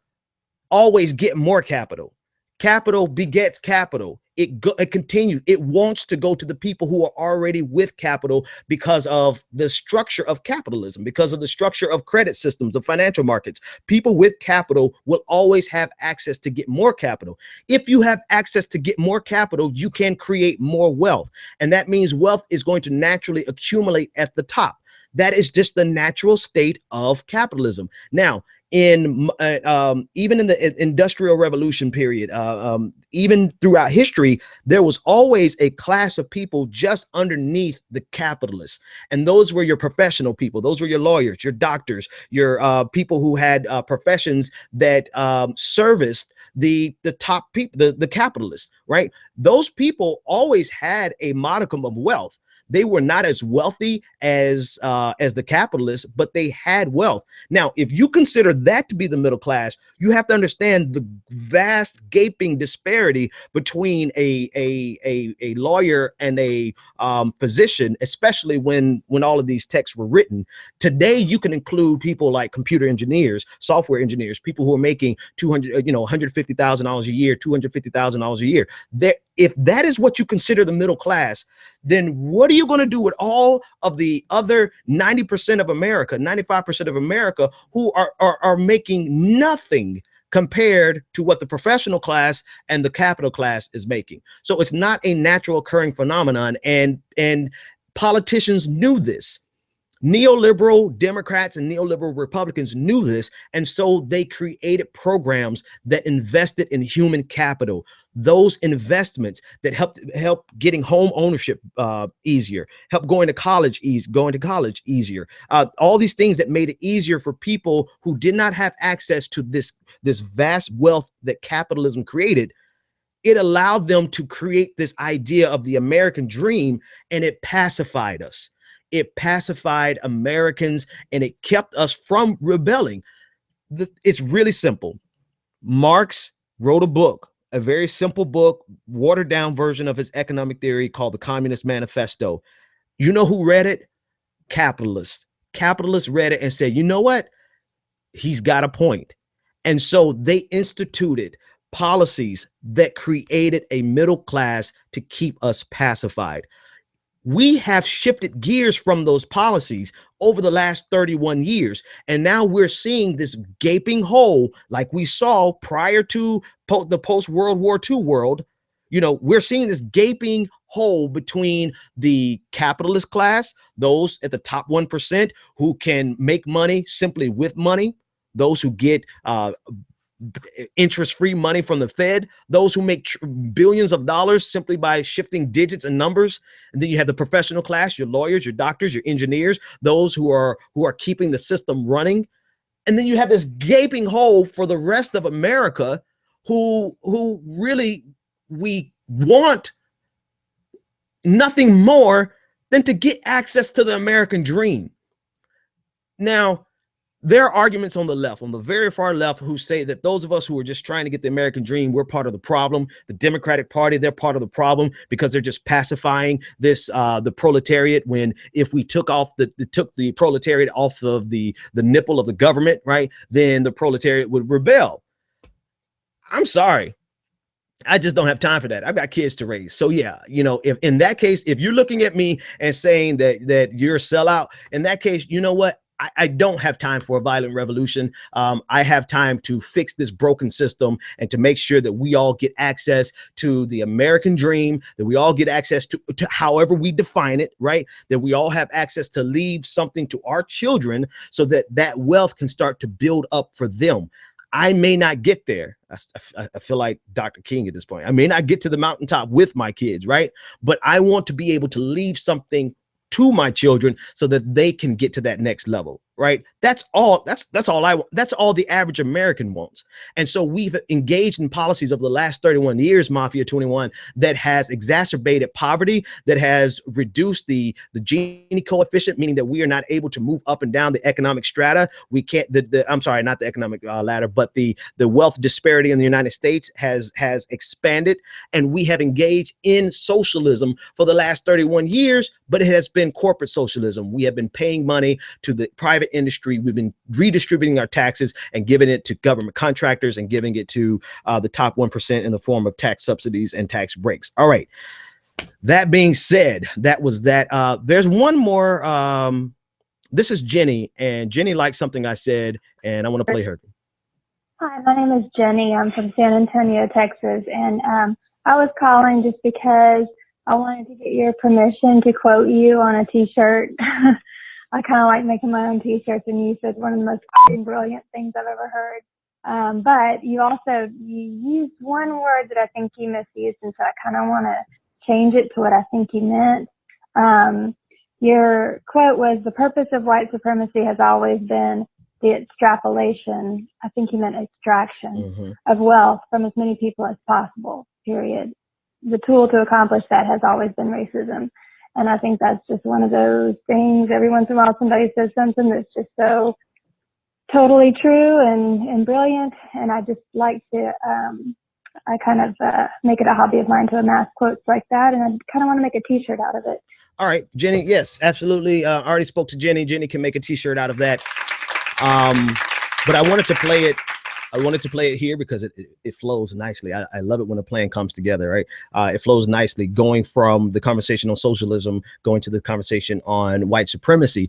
always get more capital. Capital begets capital. It continues. It wants to go to the people who are already with capital because of the structure of capitalism, because of the structure of credit systems, of financial markets. People with capital will always have access to get more capital. If you have access to get more capital, you can create more wealth. And that means wealth is going to naturally accumulate at the top. That is just the natural state of capitalism. Now, even in the Industrial Revolution period, even throughout history, there was always a class of people just underneath the capitalists, and those were your professional people. Those were your lawyers, your doctors, your people who had professions that serviced the top people, the capitalists, right? Those people always had a modicum of wealth. They were not as wealthy as the capitalists, but they had wealth. Now, if you consider that to be the middle class, you have to understand the vast gaping disparity between a lawyer and a physician, especially when all of these texts were written. Today, you can include people like computer engineers, software engineers, people who are making $150,000 a year, $250,000 a year. If that is what you consider the middle class, then what are you going to do with all of the other 90% of America, 95% of America who are making nothing compared to what the professional class and the capital class is making? So it's not a natural occurring phenomenon, and politicians knew this. Neoliberal Democrats and neoliberal Republicans knew this, and so they created programs that invested in human capital. Those investments that help getting home ownership easier, help going to college easier. All these things that made it easier for people who did not have access to this vast wealth that capitalism created. It allowed them to create this idea of the American dream, and it pacified us. It pacified Americans, and it kept us from rebelling. It's really simple. Marx wrote a book, a very simple book, watered down version of his economic theory called the Communist Manifesto. You know who read it? Capitalists. Capitalists read it and said, you know what? He's got a point. And so they instituted policies that created a middle class to keep us pacified. We have shifted gears from those policies over the last 31 years. And now we're seeing this gaping hole like we saw prior to the post-World War II world. We're seeing this gaping hole between the capitalist class, those at the top 1% who can make money simply with money, those who get interest-free money from the Fed, those who make billions of dollars simply by shifting digits and numbers. And then you have the professional class, your lawyers, your doctors, your engineers, those who are keeping the system running. And then you have this gaping hole for the rest of America who really, we want nothing more than to get access to the American dream. Now, there are arguments on the left, on the very far left, who say that those of us who are just trying to get the American dream, we're part of the problem. The Democratic Party, they're part of the problem because they're just pacifying the proletariat. When if we took the proletariat off of the nipple of the government, right, then the proletariat would rebel. I'm sorry. I just don't have time for that. I've got kids to raise. So yeah, if in that case, if you're looking at me and saying that you're a sellout, in that case, you know what? I don't have time for a violent revolution. I have time to fix this broken system and to make sure that we all get access to the American dream, that we all get access to however we define it, right? That we all have access to leave something to our children so that that wealth can start to build up for them. I may not get there. I feel like Dr. King at this point. I may not get to the mountaintop with my kids, right? But I want to be able to leave something to my children so that they can get to that next level, right? That's all I want. That's all the average American wants. And so we've engaged in policies over the last 31 years, Mafia 21, that has exacerbated poverty, that has reduced the Gini coefficient, meaning that we are not able to move up and down the economic strata. We can't, I'm sorry, not the economic ladder, but the wealth disparity in the United States has expanded, and we have engaged in socialism for the last 31 years, but it has been corporate socialism. We have been paying money to the private industry. We've been redistributing our taxes and giving it to government contractors and giving it to the top 1% in the form of tax subsidies and tax breaks. All right. That being said, that was that. There's one more. This is Jenny, and Jenny liked something I said, and I want to play her. Hi, my name is Jenny. I'm from San Antonio, Texas, and I was calling just because I wanted to get your permission to quote you on a T-shirt. I kind of like making my own T-shirts, and you said one of the most brilliant things I've ever heard. But you used one word that I think you misused, and so I kind of want to change it to what I think you meant. Your quote was, "The purpose of white supremacy has always been the extrapolation," I think you meant extraction, "of wealth from as many people as possible, period. The tool to accomplish that has always been racism." And I think that's just one of those things. Every once in a while, somebody says something that's just so totally true and brilliant. And I just like to, I kind of make it a hobby of mine to amass quotes like that. And I kind of want to make a T-shirt out of it. All right, Jenny. Yes, absolutely. I already spoke to Jenny. Jenny can make a T-shirt out of that. But I wanted to play it. I wanted to play it here because it flows nicely. I love it when a plan comes together, right? It flows nicely, going from the conversation on socialism, going to the conversation on white supremacy.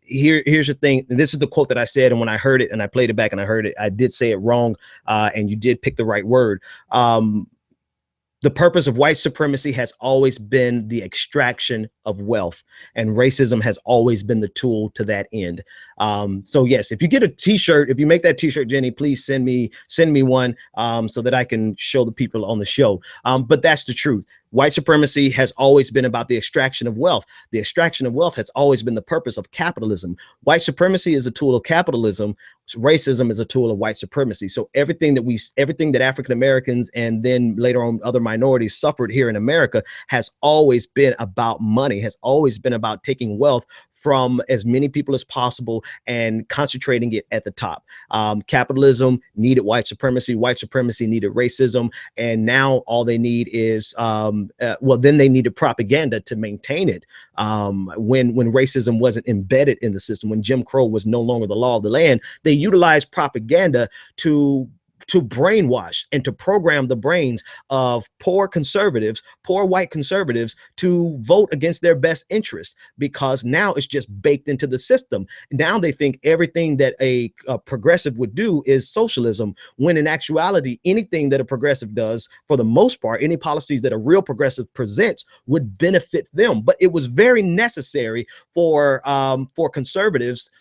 Here's the thing. This is the quote that I said, and when I heard it and I played it back and I heard it, I did say it wrong, and you did pick the right word. The purpose of white supremacy has always been the extraction of wealth, and racism has always been the tool to that end. So yes, if you get a T-shirt, if you make that T-shirt, Jenny, please send me one so that I can show the people on the show. But that's the truth. White supremacy has always been about the extraction of wealth. The extraction of wealth has always been the purpose of capitalism. White supremacy is a tool of capitalism. Racism is a tool of white supremacy. So everything that African Americans and then later on other minorities suffered here in America has always been about money, has always been about taking wealth from as many people as possible and concentrating it at the top. Capitalism needed white supremacy needed racism, and now all they need is then they needed propaganda to maintain it. When racism wasn't embedded in the system, when Jim Crow was no longer the law of the land, they utilized propaganda to brainwash and to program the brains of poor white conservatives to vote against their best interests, because now it's just baked into the system. Now they think everything that a progressive would do is socialism, when in actuality, anything that a progressive does, for the most part, any policies that a real progressive presents would benefit them. But it was very necessary for conservatives.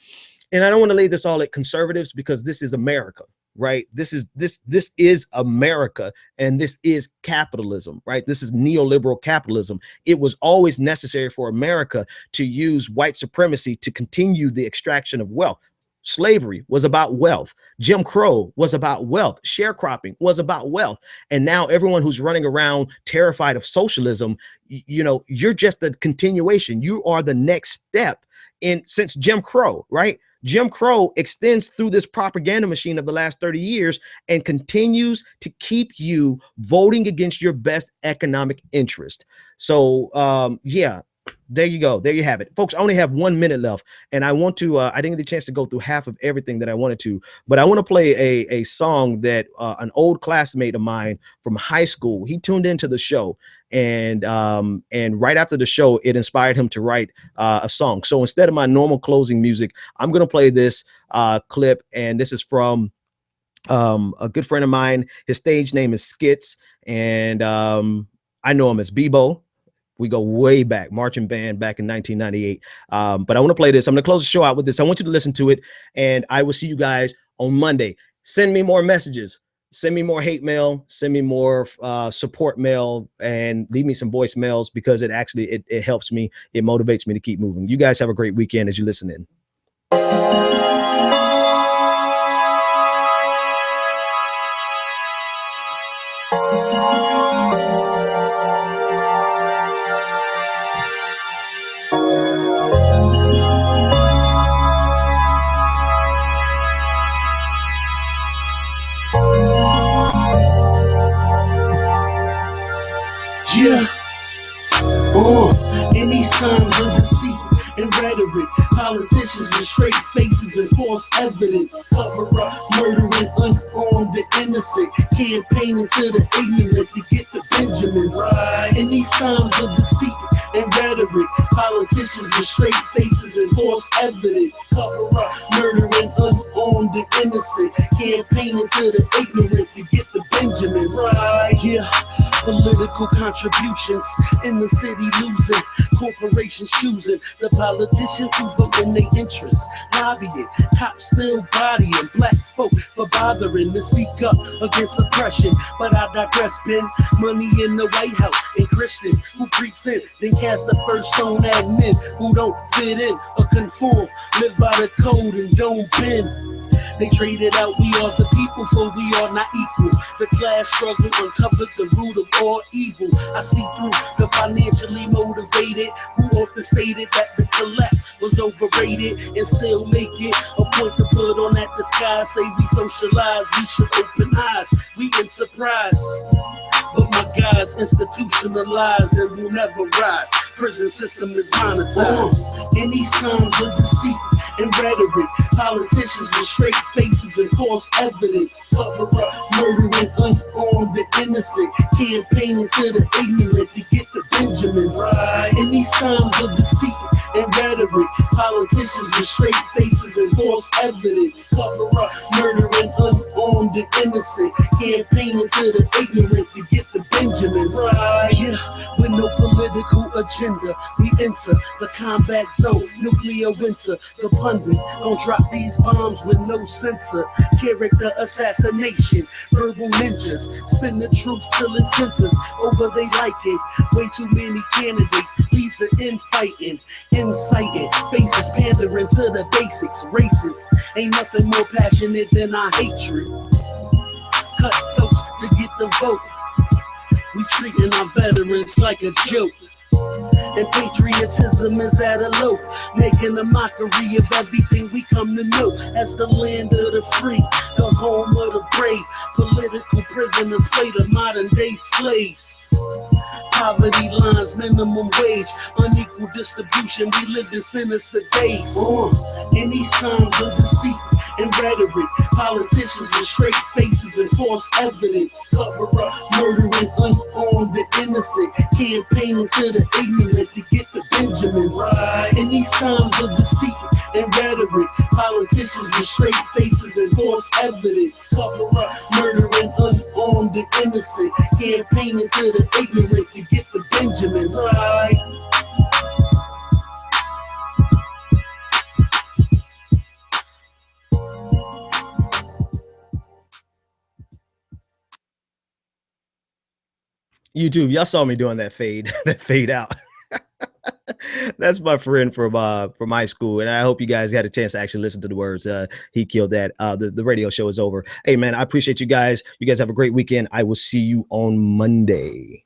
And I don't want to lay this all at conservatives, because this is America. Right. This is America, and this is capitalism. Right. This is neoliberal capitalism. It was always necessary for America to use white supremacy to continue the extraction of wealth. Slavery was about wealth. Jim Crow was about wealth. Sharecropping was about wealth. And now everyone who's running around terrified of socialism, you're just the continuation. You are the next step since Jim Crow, right? Jim Crow extends through this propaganda machine of the last 30 years and continues to keep you voting against your best economic interest. So, there you go. There you have it. Folks, I only have 1 minute left, and I want to, I didn't get a chance to go through half of everything that I wanted to, but I want to play a song that an old classmate of mine from high school, he tuned into the show, and right after the show, it inspired him to write a song. So instead of my normal closing music, I'm going to play this clip, and this is from a good friend of mine. His stage name is Skits, and I know him as Bebo. We go way back, marching band back in 1998. But I want to play this. I'm going to close the show out with this. I want you to listen to it, and I will see you guys on Monday. Send me more messages. Send me more hate mail. Send me more support mail, and leave me some voicemails, because it helps me. It motivates me to keep moving. You guys have a great weekend as you listen in. Yeah. In these times of deceit and rhetoric, politicians with straight faces and false evidence, cover up, murdering unarmed and innocent, campaigning to the ignorant to get the Benjamins. In these times of deceit and rhetoric, politicians with straight faces and false evidence, cover up, murdering unarmed and innocent, campaigning to the ignorant to get the Benjamins. Yeah. Political contributions in the city losing, corporations choosing the politicians who vote in their interests, lobbying, cops still bodying black folk for bothering to speak up against oppression. But I digress, Ben. Money in the White House and Christians who preach sin, then cast the first stone at men who don't fit in or conform, live by the code and don't bend. They traded out we are the people for we are not equal. The class struggle uncovered the root of all evil. I see through the financially motivated who often stated that the collapse was overrated and still make it a point to put on that disguise. Say we socialize, we should open eyes, we enterprise. But my guys institutionalized and will never rise. Prison system is monetized. In these times of deceit and rhetoric, politicians with straight faces and false evidence, cover up, murdering unarmed and innocent, campaigning to the ignorant to get the Benjamins. In these times of deceit and rhetoric, politicians with straight faces and false evidence, cover up, murdering unarmed and innocent, campaigning to the ignorant to get the Benjamins. Yeah, with no political agenda, we enter the combat zone, nuclear winter. The pundits gon' drop these bombs with no censor. Character assassination, verbal ninjas, spin the truth till it centers. Over they like it, way too many candidates leads to infighting, inciting, faces pandering to the basics. Racist, ain't nothing more passionate than our hatred. Cutthroats to get the vote. We treating our veterans like a joke. And patriotism is at a low, making a mockery of everything we come to know as the land of the free, the home of the brave. Political prisoners play the modern day slaves. Poverty lines, minimum wage, unequal distribution, we live in sinister days. In these times of deceit and rhetoric, politicians with straight faces and false evidence, cover up, murdering unarmed and innocent, campaigning to the ignorant to get the Benjamins. In these times of deceit and rhetoric, politicians with straight faces and false evidence, cover up, murdering unarmed and innocent, campaigning to the ignorant to get the Benjamins. YouTube, y'all saw me doing that fade out. That's my friend from high school, and I hope you guys had a chance to actually listen to the words. He killed that. The radio show is over. Hey man, I appreciate you guys. You guys have a great weekend. I will see you on Monday.